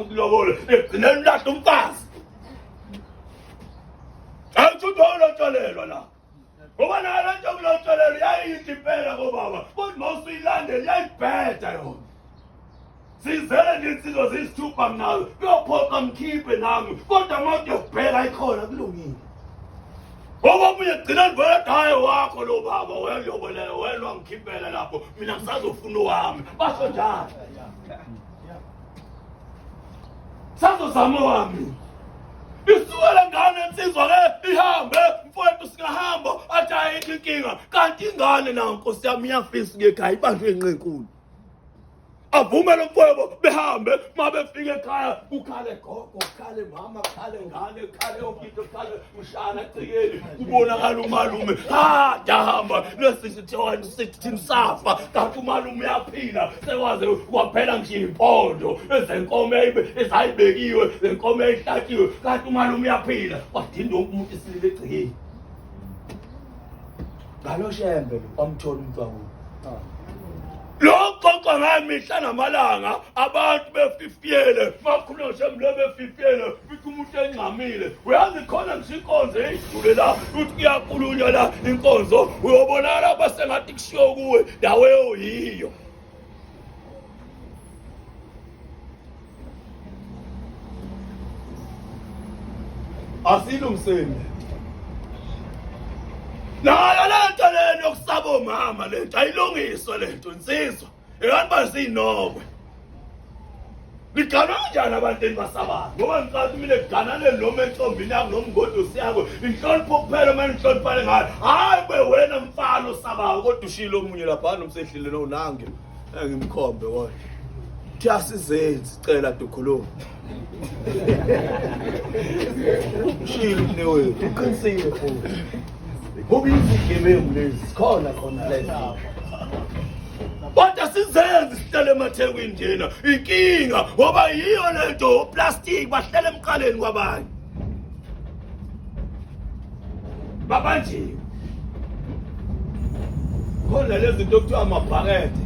Kulobole ekugcineni lahla umfazi ayithuthi wawulotsholelwa la ngoba nayo le nto kulotsholelwa yayiyithi impela kobaba kodwa mawusuyilandela yayibheda yona sizele ninsizwa ziyisithupha mnayo kuyophoqa mkhiphe nami kodwa mawuyokubheka ikhona kulungile ngoba omunye gcina nivele hayi wakho lo baba weyobolela welwa ngikhiphele lapho mina ngisazofuna wami basho njalo sazozama wami isukela ngane insizwa ke ihambe mfowethu singahamba athi ayikho inkinga kanti ingane nayo nkosi yami iyafisa ekhaya ibanjwe inqenkulu avume lo mfowethu behambe mabefika ekhaya ukhale gogo ukhale mama ukhale ngane ukhale onkito ukhale ushana egcekeni kubonakala umalume dahamba lesithithona sithi safa kanti umalume uyaphila sekwaze kwaphela nje impondo ezenkomo ezayibekiwe lenkomo eyihlatshiwe kanti umalume uyaphila kwadinda umuntu isilile egcekeni ngalo shembe lo kwamthola umntwana Lokho ngayo mihla namalanga abantu befifiyele bakhuluma nje mlo befifiyele bithi umuntu engxamile uyazi khona nje inkonzo eyidlule la uthi kuyakhulunywa la inkonzo uyobonala basengathi kushiyo kuwe dawe oyiyo asilungiseni nayo lento leni yokusaba omama lento ayilungiswa lento insizwa ekani bazinokwe ligana kanjani abantu enibasabayo ngoba ngicathi mina ekuganane noma entombini yakho noma ngodosi yakho inhlonipho kuphela uma nihloniphane ngayo hayi kube wena mfana osabayo kodwa ushilo omunye lapha nomsehlile nonange engimkhombe kodwa thi asizenzi sicela dukhuluma ushilo kunewethu uqinisile futhi Hobi izigebengu lezi khona lezi kodwa sizenze sihlele emathekwini njena inkinga ngoba yiyo lento plastic bahlele emqaleni kwabanye babanjiwe khona lezi zinto kuthiwa amabhakede